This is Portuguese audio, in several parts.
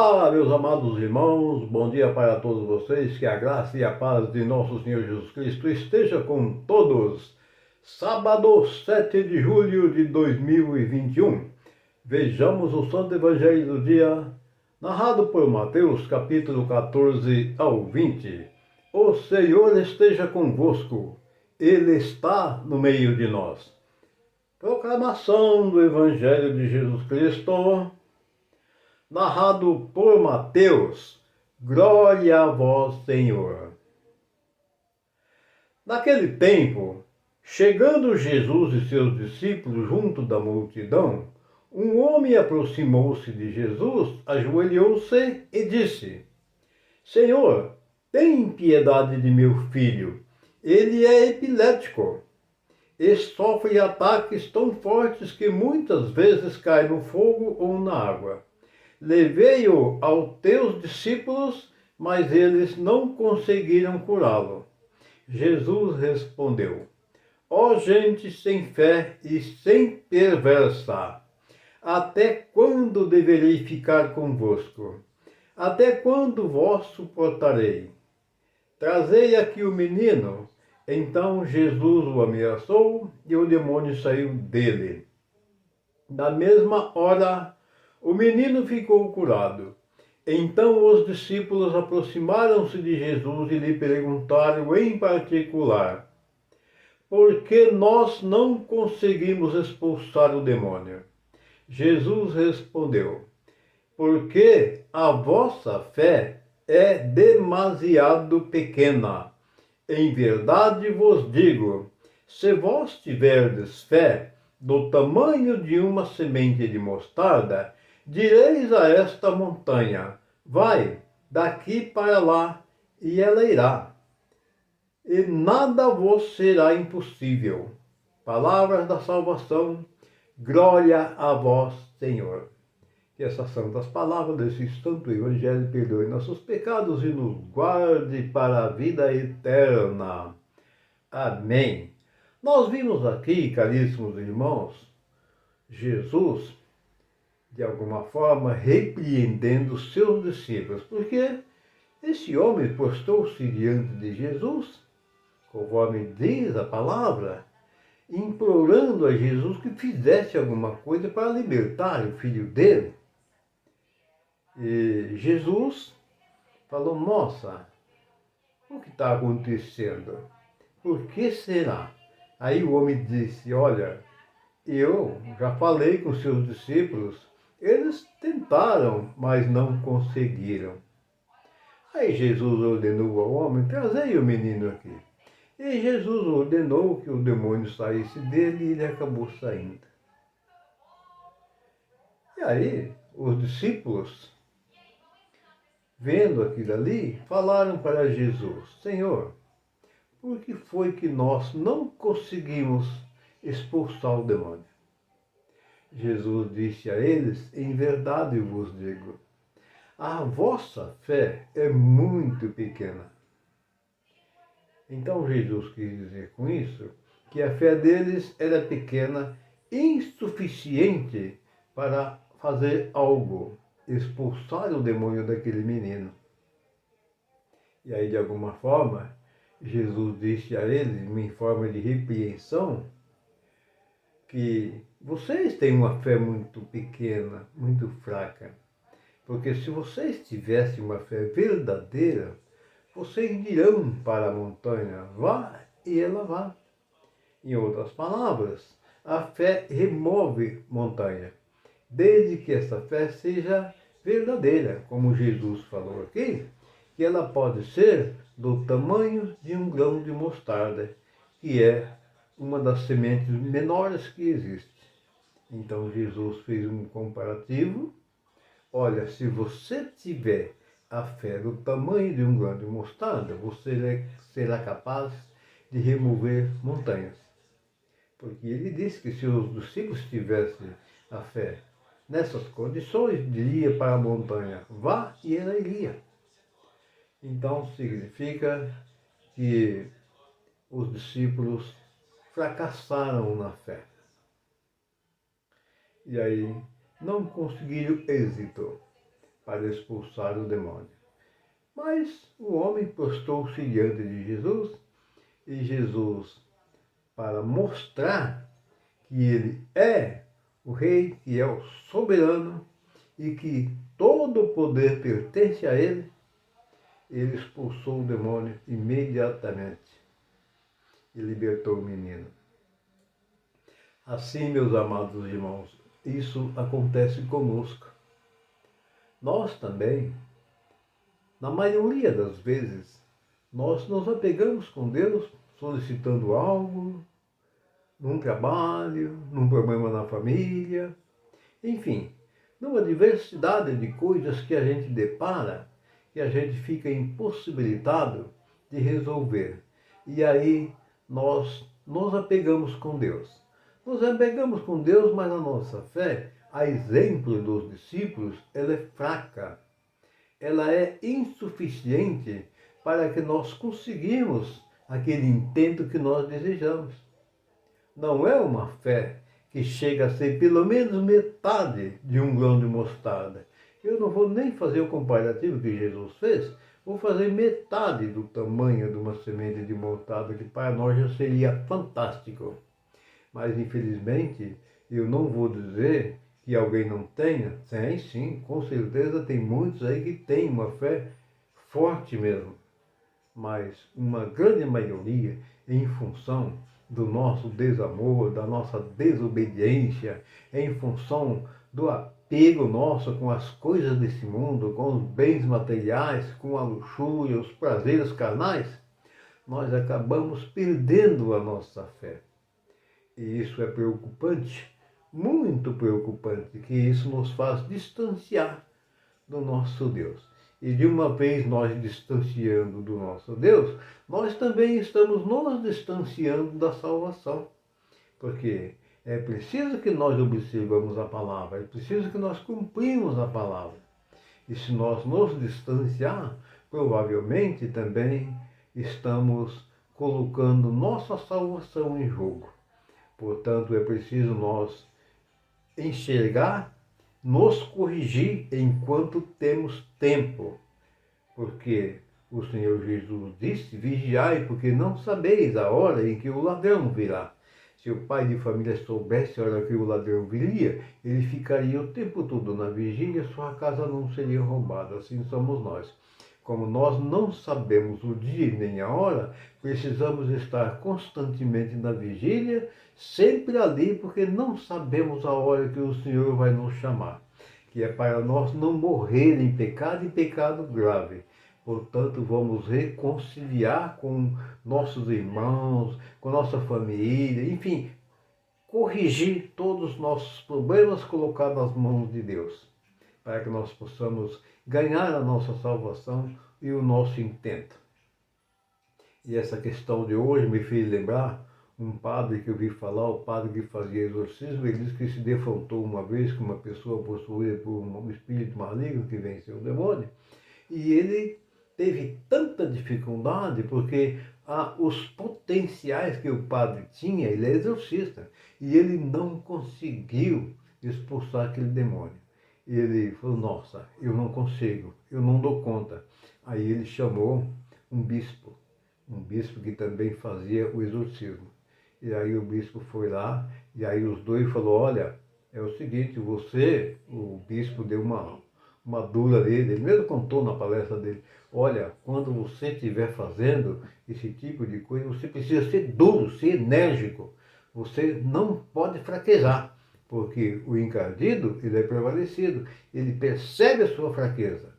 Olá, meus amados irmãos, bom dia para todos vocês, que a graça e a paz de nosso Senhor Jesus Cristo esteja com todos. Sábado, 7 de julho de 2021. Vejamos o Santo Evangelho do dia, narrado por Mateus, capítulo 14 ao 20. O Senhor esteja convosco, Ele está no meio de nós. Proclamação do Evangelho de Jesus Cristo, narrado por Mateus. Glória a vós, Senhor. Naquele tempo, chegando Jesus e seus discípulos junto da multidão, um homem aproximou-se de Jesus, ajoelhou-se e disse: Senhor, tem piedade de meu filho. Ele é epilético e sofre ataques tão fortes que muitas vezes cai no fogo ou na água. Levei-o aos teus discípulos, mas eles não conseguiram curá-lo. Jesus respondeu: Ó gente sem fé e sem perversa, até quando deverei ficar convosco? Até quando vos suportarei? Trazei aqui o menino. Então Jesus o ameaçou e o demônio saiu dele. Na mesma hora, o menino ficou curado. Então os discípulos aproximaram-se de Jesus e lhe perguntaram em particular: Por que nós não conseguimos expulsar o demônio? Jesus respondeu: Porque a vossa fé é demasiado pequena. Em verdade vos digo, se vós tiverdes fé do tamanho de uma semente de mostarda, direis a esta montanha: vai daqui para lá, e ela irá, e nada vos será impossível. Palavras da salvação, glória a vós, Senhor. Que essas santas palavras desse santo Evangelho perdoe nossos pecados e nos guarde para a vida eterna. Amém. Nós vimos aqui, caríssimos irmãos, Jesus, de alguma forma, repreendendo os seus discípulos, porque esse homem postou-se diante de Jesus, conforme diz a palavra, implorando a Jesus que fizesse alguma coisa para libertar o filho dele. E Jesus falou: Nossa, o que está acontecendo? Por que será? Aí o homem disse: Olha, eu já falei com seus discípulos, eles tentaram, mas não conseguiram. Aí Jesus ordenou ao homem: Trazei o menino aqui. E Jesus ordenou que o demônio saísse dele e ele acabou saindo. E aí os discípulos, vendo aquilo ali, falaram para Jesus: Senhor, por que foi que nós não conseguimos expulsar o demônio? Jesus disse a eles: Em verdade eu vos digo, a vossa fé é muito pequena. Então Jesus quis dizer com isso que a fé deles era pequena, insuficiente para fazer algo, expulsar o demônio daquele menino. E aí, de alguma forma, Jesus disse a eles, em forma de repreensão, que vocês têm uma fé muito pequena, muito fraca. Porque se vocês tivessem uma fé verdadeira, vocês dirão para a montanha: vá, e ela vá. Em outras palavras, a fé remove montanha, desde que essa fé seja verdadeira, como Jesus falou aqui, que ela pode ser do tamanho de um grão de mostarda, que é uma das sementes menores que existe. Então Jesus fez um comparativo. Olha, se você tiver a fé do tamanho de um grão de mostarda, você será capaz de remover montanhas. Porque ele disse que se os discípulos tivessem a fé nessas condições, diria para a montanha: vá, e ela iria. Então significa que os discípulos fracassaram na fé. E aí não conseguiram êxito. para expulsar o demônio. Mas o homem prostou-se diante de Jesus e Jesus, para mostrar que ele é o rei, que é o soberano e que todo o poder pertence a ele, ele expulsou o demônio imediatamente e libertou o menino. Assim, meus amados irmãos, isso acontece conosco. Nós também, na maioria das vezes, nós nos apegamos com Deus solicitando algo, num trabalho, num problema na família, enfim, numa diversidade de coisas que a gente depara, que a gente fica impossibilitado de resolver. E aí nós nos apegamos com Deus. Nos apegamos com Deus, mas a nossa fé, a exemplo dos discípulos, ela é fraca. Ela é insuficiente para que nós conseguimos aquele intento que nós desejamos. Não é uma fé que chega a ser pelo menos metade de um grão de mostarda. Eu não vou nem fazer o comparativo que Jesus fez, vou fazer metade do tamanho de uma semente de mostarda, que para nós já seria fantástico. Mas, infelizmente, eu não vou dizer que alguém não tenha. Tem sim, com certeza tem muitos aí que têm uma fé forte mesmo. Mas uma grande maioria, em função do nosso desamor, da nossa desobediência, em função do apego nosso com as coisas desse mundo, com os bens materiais, com a luxúria, os prazeres carnais, nós acabamos perdendo a nossa fé. E isso é preocupante, muito preocupante, que isso nos faz distanciar do nosso Deus. E de uma vez nós distanciando do nosso Deus, nós também estamos nos distanciando da salvação. Porque é preciso que nós observamos a palavra, é preciso que nós cumprimos a palavra. E se nós nos distanciar, provavelmente também estamos colocando nossa salvação em jogo. Portanto, é preciso nós enxergar, nos corrigir enquanto temos tempo. Porque o Senhor Jesus disse: vigiai, porque não sabeis a hora em que o ladrão virá. Se o pai de família soubesse a hora que o ladrão viria, ele ficaria o tempo todo na vigília, sua casa não seria roubada. Assim somos nós. Como nós não sabemos o dia nem a hora, precisamos estar constantemente na vigília, sempre ali, porque não sabemos a hora que o Senhor vai nos chamar, que é para nós não morrer em pecado e pecado grave. Portanto, vamos reconciliar com nossos irmãos, com nossa família, enfim, corrigir todos os nossos problemas, colocar nas mãos de Deus, para que nós possamos ganhar a nossa salvação e o nosso intento. E essa questão de hoje me fez lembrar um padre que eu vi falar, o padre que fazia exorcismo. Ele disse que se defrontou uma vez com uma pessoa possuída por um espírito maligno que venceu o demônio, e ele teve tanta dificuldade porque os potenciais que o padre tinha, ele é exorcista, e ele não conseguiu expulsar aquele demônio. Ele falou: nossa, eu não consigo, eu não dou conta. Aí ele chamou um bispo que também fazia o exorcismo. E aí o bispo foi lá, e aí os dois falou: olha, é o seguinte, o bispo deu uma dura nele, ele mesmo contou na palestra dele: olha, quando você estiver fazendo esse tipo de coisa, você precisa ser duro, ser enérgico, você não pode fraquejar, porque o encardido, ele é prevalecido, ele percebe a sua fraqueza.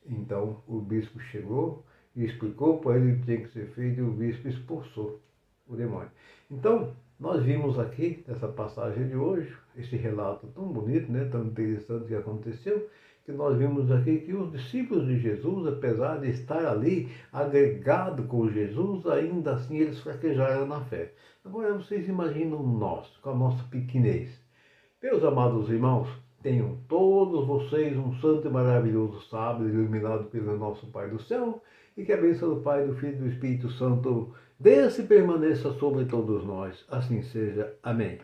Então o bispo chegou e explicou para ele o que tinha que ser feito, e o bispo expulsou o demônio. Então, nós vimos aqui, nessa passagem de hoje, esse relato tão bonito, né, tão interessante que aconteceu, que nós vimos aqui que os discípulos de Jesus, apesar de estar ali agregado com Jesus, ainda assim eles fraquejaram na fé. Agora vocês imaginam nós, com a nossa pequenez. Meus amados irmãos, tenham todos vocês um santo e maravilhoso sábado, iluminado pelo nosso Pai do céu, e que a bênção do Pai, do Filho e do Espírito Santo desça e permaneça sobre todos nós. Assim seja. Amém.